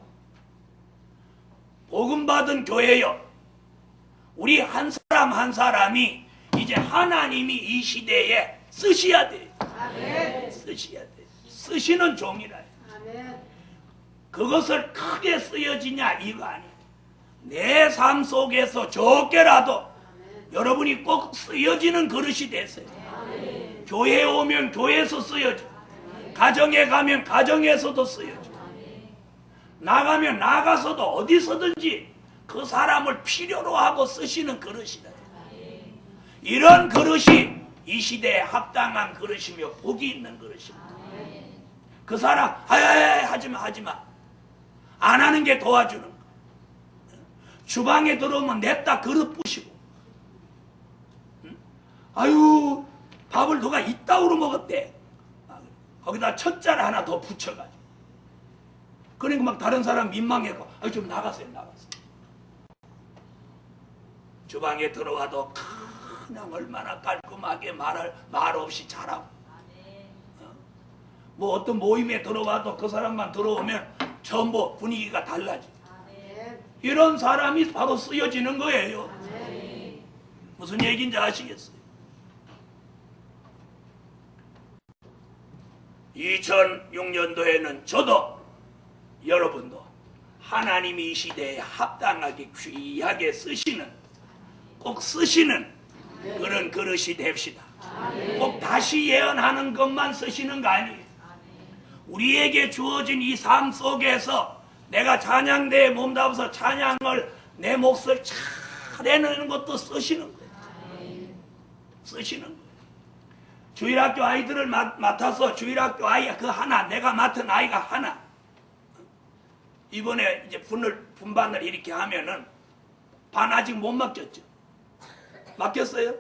복음 받은 교회요. 우리 한 사람 한 사람이 이제 하나님이 이 시대에 쓰셔야 돼요. 쓰셔야 돼요. 쓰시는 종이라. 그것을 크게 쓰여지냐 이거 아니에요. 내 삶 속에서 적게라도 여러분이 꼭 쓰여지는 그릇이 되세요. 교회에 오면 교회에서 쓰여져. 가정에 가면 가정에서도 쓰여져. 나가면 나가서도 어디서든지 그 사람을 필요로 하고 쓰시는 그릇이다. 이런 그릇이 이 시대에 합당한 그릇이며 복이 있는 그릇입니다. 그 사람 하지마 안 하는 게 도와주는 거. 주방에 들어오면 냅다 그릇 부시고 아유 밥을 누가 이따구로 먹었대. 거기다 첫 잘 하나 더 붙여가지고 그러니까 막 다른 사람 민망해고 좀 나가세요. 주방에 들어와도 그냥 얼마나 깔끔하게 말 없이 잘하고 뭐 어떤 모임에 들어와도 그 사람만 들어오면 전부 분위기가 달라져. 이런 사람이 바로 쓰여지는 거예요. 무슨 얘기인지 아시겠어요? 2006년도에는 저도 여러분도 하나님이 이 시대에 합당하게 귀하게 쓰시는 꼭 쓰시는 그런 그릇이 됩시다. 꼭 다시 예언하는 것만 쓰시는 거 아니에요. 우리에게 주어진 이 삶 속에서 내가 찬양대에 몸담아서 찬양을 내 몫을 잘 해내는 것도 쓰시는 거예요. 쓰시는 거예요. 주일학교 아이들을 맡아서 주일학교 아이 그 하나 내가 맡은 아이가 하나 이번에 이제 분반을 이렇게 하면은 반 아직 못 맡겼죠. 맡겼어요?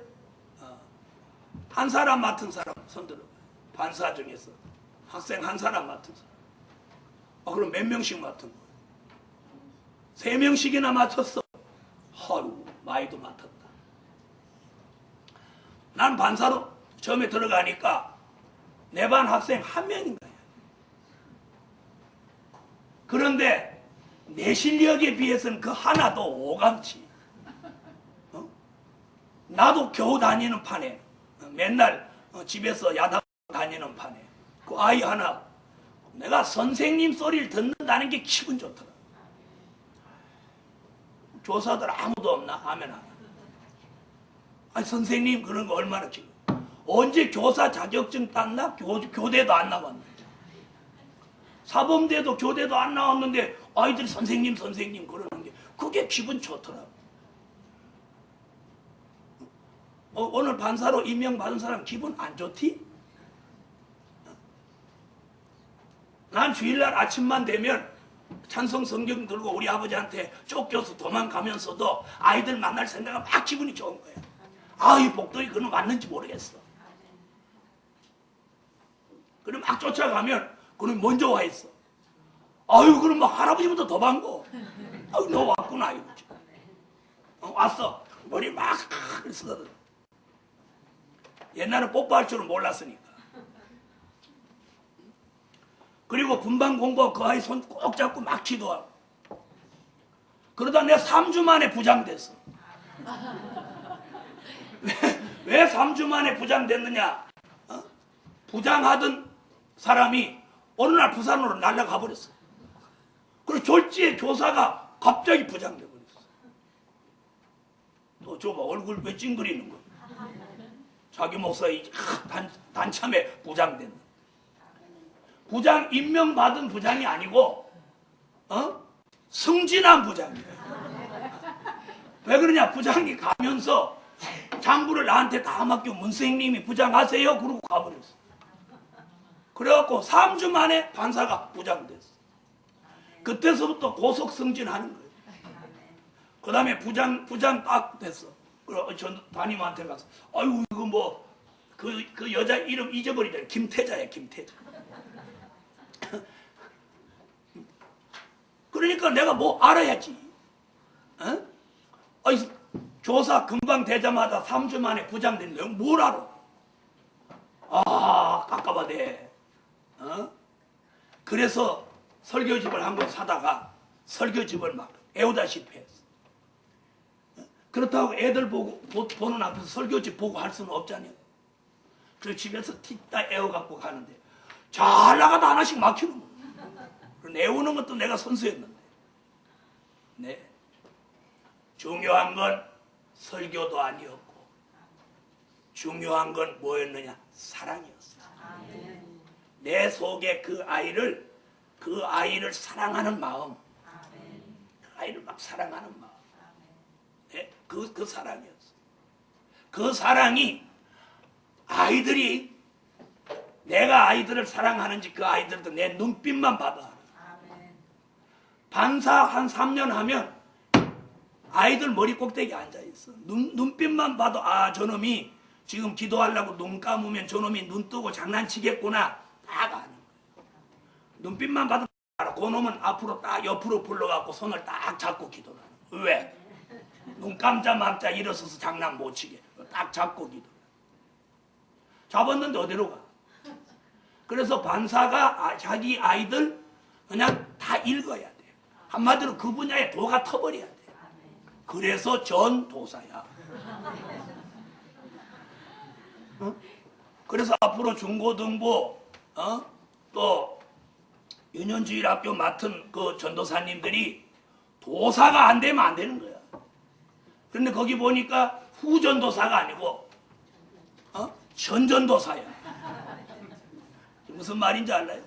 한 사람 맡은 사람 손들어. 반사 중에서 학생 한 사람 맡은 사람. 그럼 몇 명씩 맡은 거예요? 3명씩이나 맡았어. 아유 많이도 맡았다. 난 반사로 처음에 들어가니까 내 반 학생 1명인 거야. 그런데 내 실력에 비해서는 그 하나도 오감치. 나도 겨우 다니는 판에 맨날 집에서 야당 다니는 판에 그 아이 하나 내가 선생님 소리를 듣는다는 게 기분 좋더라. 교사들 아무도 없나 하면 하나. 아니 선생님 그런 거 얼마나 기분. 언제 교사 자격증 땄나? 교대도 안 나왔는데. 사범대도 교대도 안 나왔는데 아이들이 선생님 그러는 게 그게 기분 좋더라고. 오늘 반사로 임명받은 사람 기분 안 좋디? 난 주일날 아침만 되면 찬송 성경 들고 우리 아버지한테 쫓겨서 도망가면서도 아이들 만날 생각은 막 기분이 좋은 거야. 이 복도에 그는 맞는지 모르겠어. 그럼 막 쫓아가면 그는 먼저 와 있어. 그럼 막 할아버지부터 더 반고. 너 왔구나 이거지. 왔어. 머리 막 쓰다듬어. 옛날에 뽀뽀할 줄은 몰랐으니까. 그리고 분반 공부하고 그 아이 손 꼭 잡고 막 기도하고. 그러다 내가 3주 만에 부장됐어. 왜 3주 만에 부장됐느냐? 부장하던 사람이 어느 날 부산으로 날아가 버렸어. 그리고 졸지에 교사가 갑자기 부장돼 버렸어. 너 저거 얼굴 왜 찡그리는 거야? 자기 목사이 단참에 부장됐네. 부장 임명받은 부장이 아니고 승진한 부장이에요. 왜 그러냐? 부장이 가면서 장부를 나한테 다 맡겨 문선생님이 부장하세요 그러고 가버렸어. 그래갖고 3주 만에 반사가 부장됐어. 그때서부터 고속 승진하는 거예요. 그 다음에 부장 딱 됐어. 그래서 전 담임한테 가서 아유 이거 뭐 그 여자 이름 잊어버리잖아. 김태자야 김태자. 그러니까 내가 뭐 알아야지. 교사 금방 되자마자 3주 만에 부장됐는데 뭘 알아? 깝깝하대. 그래서 설교집을 한 권 사다가 설교집을 막 애우다시피 했어. 그렇다고 애들 보는 앞에서 설교집 보고 할 수는 없잖아요. 그래서 집에서 틱딱 애워갖고 가는데 잘 나가다 하나씩 막히는 거야. 애우는 것도 내가 선수였는데. 네. 중요한 건 설교도 아니었고 중요한 건 뭐였느냐? 사랑이었어. 내 속에 그 아이를 사랑하는 마음, 그 아이를 막 사랑하는 마음, 네? 그 사랑이었어. 그 사랑이 아이들이 내가 아이들을 사랑하는지 그 아이들도 내 눈빛만 봐도 알아. 반사 한 3년 하면 아이들 머리 꼭대기에 앉아있어. 눈빛만 봐도 아 저놈이 지금 기도하려고 눈 감으면 저놈이 눈 뜨고 장난치겠구나 딱 아는 거야. 눈빛만 봐도 알아. 그놈은 앞으로 딱 옆으로 불러갖고 손을 딱 잡고 기도를 하는 거야. 왜? 눈 깜짝깜짝 일어서서 장난 못 치게 딱 잡고 기도를 하는 거야. 잡았는데 어디로 가? 그래서 반사가 자기 아이들 그냥 다 읽어야 돼. 한마디로 그 분야에 도가 터버려야 돼. 그래서 전도사야. 그래서 앞으로 중고등부 또 유년주일학교 맡은 그 전도사님들이 도사가 안 되면 안 되는 거야. 그런데 거기 보니까 후전도사가 아니고 전전도사야. 무슨 말인지 알아요?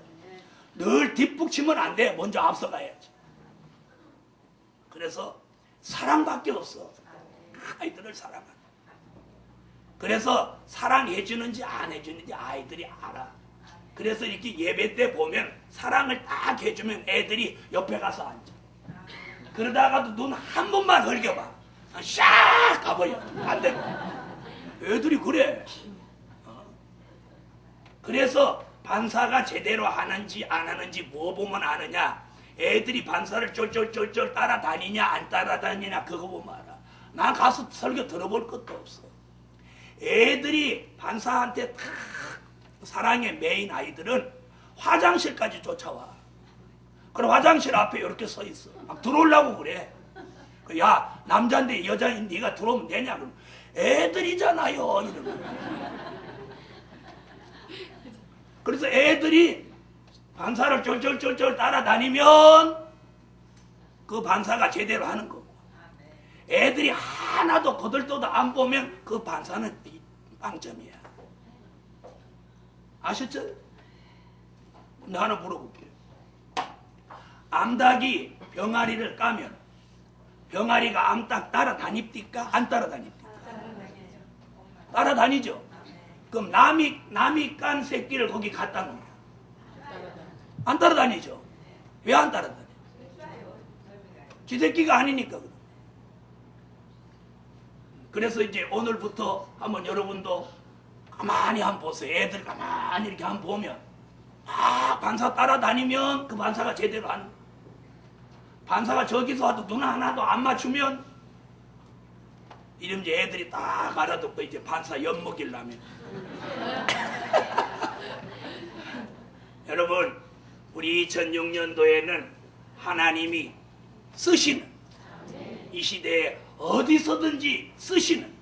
늘 뒷북치면 안 돼. 먼저 앞서가야지. 그래서 사랑밖에 없어. 아이들을 사랑하는. 그래서 사랑해주는지 안 해주는지 아이들이 알아. 그래서 이렇게 예배 때 보면 사랑을 딱 해주면 애들이 옆에 가서 앉아. 그러다가도 눈 한 번만 흘겨봐. 샥 가버려. 안 되고. 애들이 그래. 그래서 반사가 제대로 하는지 안 하는지 뭐 보면 아느냐? 애들이 반사를 쫄쫄쫄쫄 따라다니냐 안 따라다니냐 그거 보면 알아. 난 가서 설교 들어볼 것도 없어. 애들이 반사한테 다 사랑의 메인 아이들은 화장실까지 쫓아와. 그럼 화장실 앞에 이렇게 서 있어. 막 들어오려고 그래. 야 남자인데 여자인 네가 들어오면 되냐? 그럼 애들이잖아요. 이러고. 그래서 애들이 반사를 쫄쫄쫄쫄 따라다니면 그 반사가 제대로 하는 거고 애들이 하나도 거들떠도 안 보면 그 반사는 빵점이야. 아셨죠? 근데 하나 물어볼게요. 암탉이 병아리를 까면 병아리가 암탉 따라다닙니까? 안 따라다닙니까? 따라다니죠. 그럼 남이 깐 새끼를 거기 갖다 놓으면 안 따라다니죠. 왜 안 따라다녀? 지 새끼가 아니니까. 그래서 이제 오늘부터 한번 여러분도 가만히 한번 보세요. 애들 가만히 이렇게 한번 보면 반사 따라다니면 그 반사가 제대로 하는 거야. 반사가 저기서 와도 눈 하나도 안 맞추면 이러면 이제 애들이 딱 알아듣고 이제 반사 엿먹이려면 여러분 우리 2006년도에는 하나님이 쓰시는 이 시대에 어디서든지 쓰시는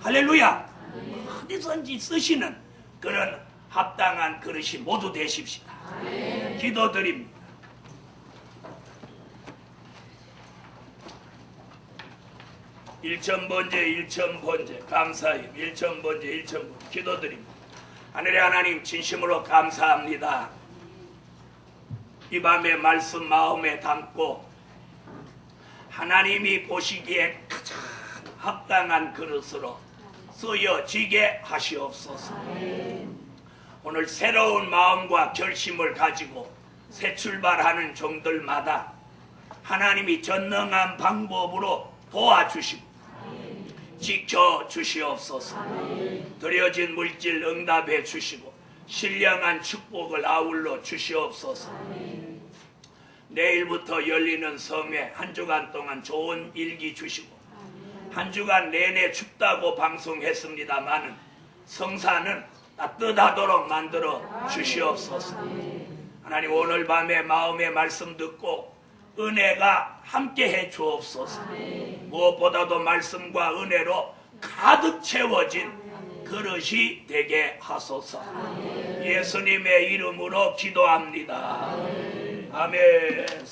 할렐루야 어디서든지 쓰시는 그런 합당한 그릇이 모두 되십시다. 기도드립니다. 일천번제 감사히 일천번제 기도드립니다. 하늘의 하나님 진심으로 감사합니다. 이 밤에 말씀 마음에 담고 하나님이 보시기에 가장 합당한 그릇으로 쓰여지게 하시옵소서. 오늘 새로운 마음과 결심을 가지고 새 출발하는 종들마다 하나님이 전능한 방법으로 도와주시고 지켜주시옵소서. 드려진 물질 응답해 주시고 신령한 축복을 아울러 주시옵소서. 내일부터 열리는 성회 한 주간 동안 좋은 일기 주시고 한 주간 내내 춥다고 방송했습니다마는 성사는 따뜻하도록 만들어 주시옵소서. 하나님 오늘 밤에 마음의 말씀 듣고 은혜가 함께해 주옵소서. 무엇보다도 말씀과 은혜로 가득 채워진 그릇이 되게 하소서. 예수님의 이름으로 기도합니다. 아멘.